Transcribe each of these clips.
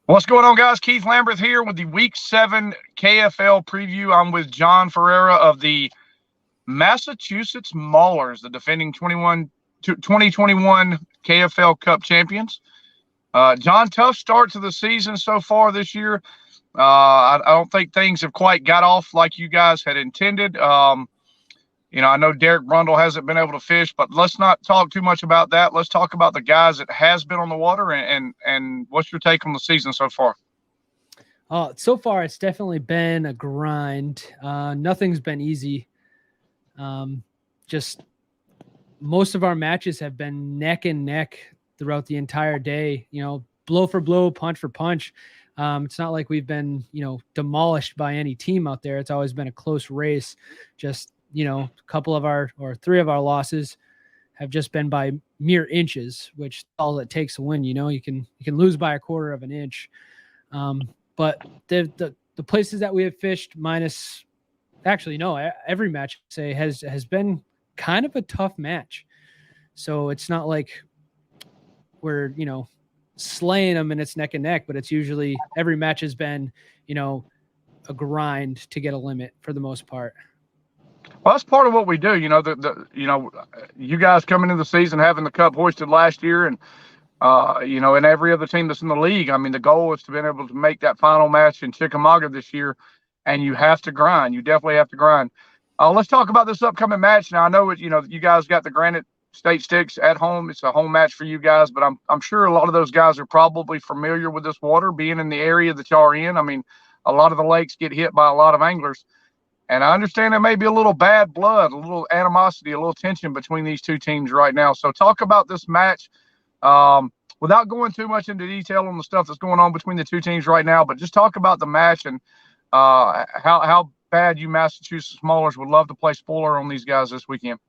What's going on, guys? Keith Lamberth here with the Week 7 KFL preview. I'm with John Ferreira of the Massachusetts Maulers, the defending 2021 KFL Cup champions. John, tough start to the season so far this year. I don't think things have quite got off like you guys had intended. I know Derek Brundle hasn't been able to fish, but let's not talk too much about that. Let's talk about the guys that has been on the water and what's your take on the season so far? So far, it's definitely been a grind. Nothing's been easy. Just most of our matches have been neck and neck throughout the entire day, blow for blow, punch for punch. It's not like we've been, demolished by any team out there. It's always been a close race. Just, a couple of three of our losses have just been by mere inches, which is all it takes to win. You can lose by a quarter of an inch. But the places that we have fished every match has been kind of a tough match. So it's not like we're, slaying them and it's neck and neck, but it's usually every match has been, a grind to get a limit for the most part. Well, that's part of what we do. You guys coming into the season having the cup hoisted last year, and and every other team that's in the league. I mean, the goal is to be able to make that final match in Chickamauga this year, and you have to grind. You definitely have to grind. Let's talk about this upcoming match. Now, I know you guys got the Granite State Sticks at home. It's a home match for you guys, but I'm sure a lot of those guys are probably familiar with this water, being in the area that y'all are in. I mean, a lot of the lakes get hit by a lot of anglers. And I understand there may be a little bad blood, a little animosity, a little tension between these two teams right now. So talk about this match without going too much into detail on the stuff that's going on between the two teams right now, but just talk about the match and how bad you Massachusetts Maulers would love to play spoiler on these guys this weekend.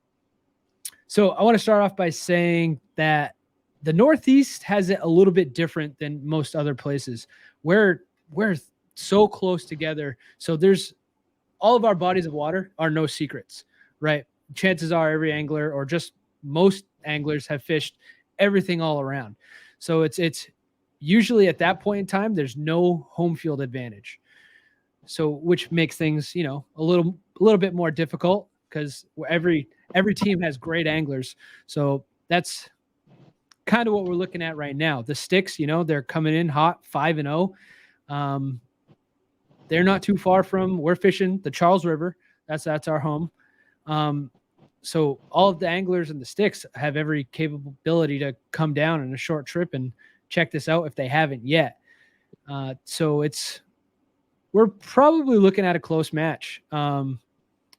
So I want to start off by saying that the Northeast has it a little bit different than most other places. We're so close together. So there's all of our bodies of water are no secrets, right? Chances are every angler or just most anglers have fished everything all around. So it's usually at that point in time, there's no home field advantage. So which makes things, a little bit more difficult because every team has great anglers. So that's kind of what we're looking at right now. The Sticks, they're coming in hot 5-0. They're not too far from, we're fishing the Charles River. That's our home. So all of the anglers in the Sticks have every capability to come down in a short trip and check this out if they haven't yet. So we're probably looking at a close match. I'm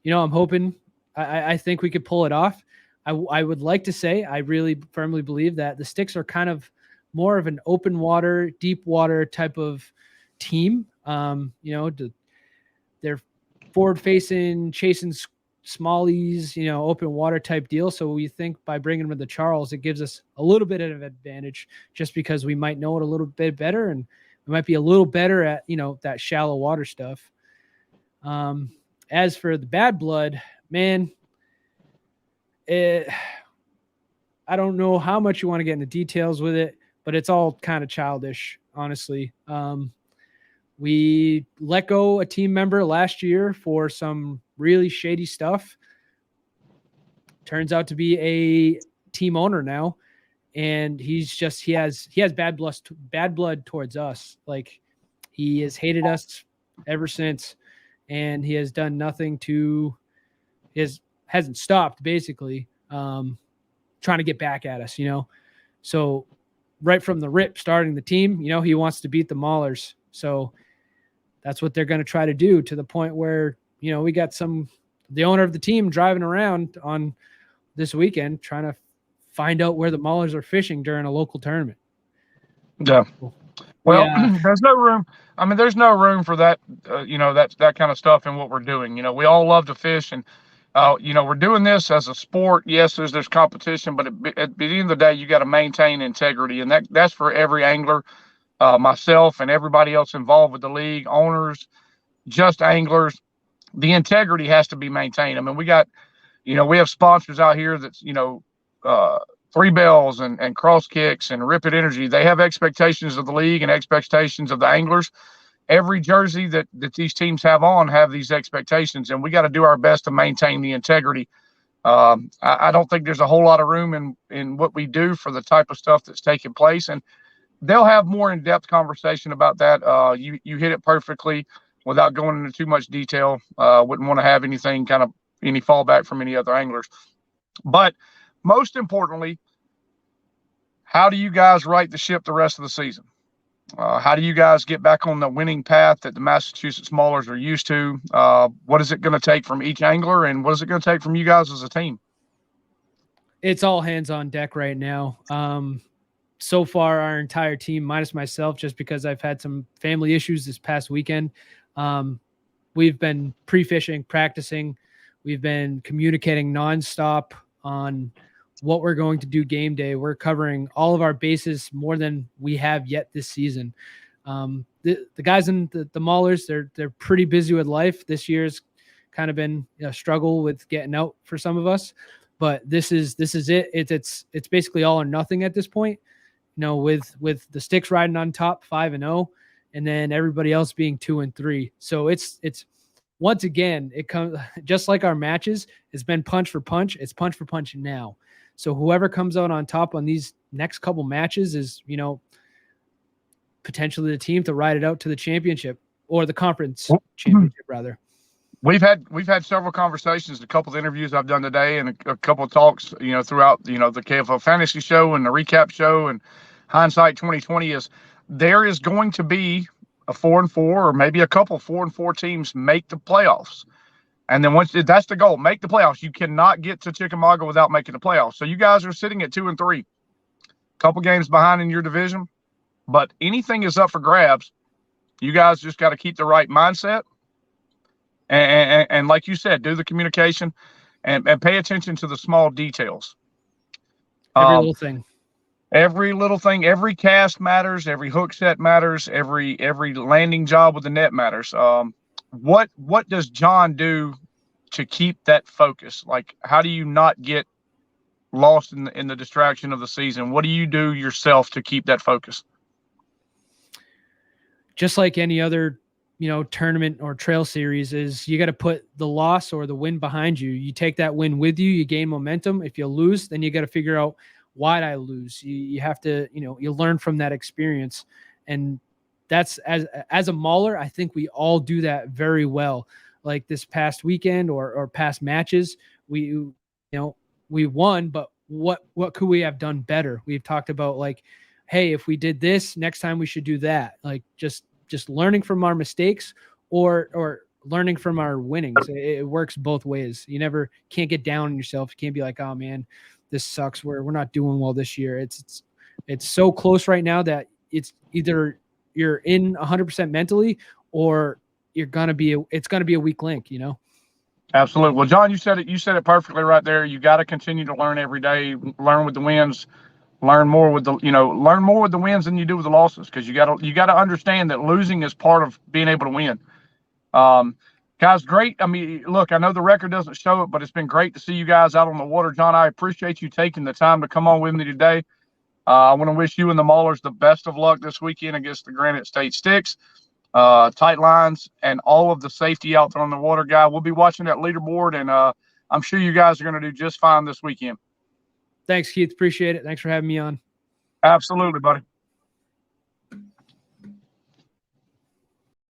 hoping, I think we could pull it off. I would like to say, I really firmly believe that the Sticks are kind of more of an open water, deep water type of team. They're forward facing, chasing smallies, open water type deal. So we think by bringing them to the Charles, it gives us a little bit of advantage just because we might know it a little bit better and we might be a little better at, that shallow water stuff. As for the bad blood, man, I don't know how much you want to get into details with it, but it's all kind of childish, honestly. We let go a team member last year for some really shady stuff. Turns out to be a team owner now, and he has bad blood towards us. Like, he has hated us ever since, and he has done nothing hasn't stopped basically trying to get back at us. So right from the rip, starting the team, he wants to beat the Maulers. So that's what they're going to try to do, to the point where, we got the owner of the team driving around on this weekend trying to find out where the Maulers are fishing during a local tournament. Yeah. Well, there's no room. I mean, there's no room for that, that kind of stuff in what we're doing. We all love to fish, and, we're doing this as a sport. Yes, there's competition, but at the end of the day, you got to maintain integrity. And that's for every angler, myself and everybody else involved with the league, owners, just anglers. The integrity has to be maintained. I mean, we have sponsors out here that's, three bells and cross kicks and rip it energy. They have expectations of the league and expectations of the anglers. Every jersey that these teams have these expectations, and we got to do our best to maintain the integrity. I don't think there's a whole lot of room in what we do for the type of stuff that's taking place, and they'll have more in-depth conversation about that. You hit it perfectly without going into too much detail. Wouldn't want to have anything kind of any fallback from any other anglers. But most importantly, how do you guys right the ship the rest of the season? How do you guys get back on the winning path that the Massachusetts Maulers are used to? What is it going to take from each angler, and what is it going to take from you guys as a team? It's all hands on deck right now. So far, our entire team, minus myself, just because I've had some family issues this past weekend, we've been pre-fishing, practicing. We've been communicating nonstop on what we're going to do game day. We're covering all of our bases more than we have yet this season. The guys in the Maulers, they're pretty busy with life. This year's kind of been a struggle with getting out for some of us, but this is it. It's basically all or nothing at this point. With the Sticks riding on top 5-0, and then everybody else being 2-3. So it's once again, it comes just like our matches. It's been punch for punch. It's punch for punch now. So whoever comes out on top on these next couple matches is, potentially the team to ride it out to the championship, or the conference championship rather. We've had several conversations, a couple of interviews I've done today, and a couple of talks, throughout, the KFL Fantasy Show and the recap show and Hindsight 2020 is there is going to be a 4-4 or maybe a couple 4-4 teams make the playoffs. And then that's the goal, make the playoffs. You cannot get to Chickamauga without making the playoffs. So you guys are sitting at 2-3, a couple games behind in your division, but anything is up for grabs. You guys just got to keep the right mindset. And like you said, do the communication and pay attention to the small details. Every little thing. Every little thing, every cast matters, every hook set matters, every landing job with the net matters. What does John do to keep that focus? Like, how do you not get lost in the distraction of the season? What do you do yourself to keep that focus? Just like any other tournament or trail series, is you got to put the loss or the win behind you. You take that win with you, you gain momentum. If you lose, then you got to figure out, why'd I lose? You have to, you learn from that experience. And that's as a mauler, I think we all do that very well. Like this past weekend or past matches, we won, but what could we have done better? We've talked about, like, hey, if we did this next time, we should do that. Like just learning from our mistakes or learning from our winnings. It works both ways. You never can't get down on yourself. You can't be like, oh man, this sucks. We're not doing well this year. It's so close right now that it's either you're in 100% mentally or it's going to be a weak link, Absolutely. Well, John, you said it perfectly right there. You got to continue to learn every day, learn with the wins, learn more with the wins than you do with the losses. Cause you gotta understand that losing is part of being able to win. Guys, great. I mean, look, I know the record doesn't show it, but it's been great to see you guys out on the water. John, I appreciate you taking the time to come on with me today. I want to wish you and the Maulers the best of luck this weekend against the Granite State Sticks. Tight lines and all of the safety out there on the water, guy. We'll be watching that leaderboard, and I'm sure you guys are going to do just fine this weekend. Thanks, Keith. Appreciate it. Thanks for having me on. Absolutely, buddy.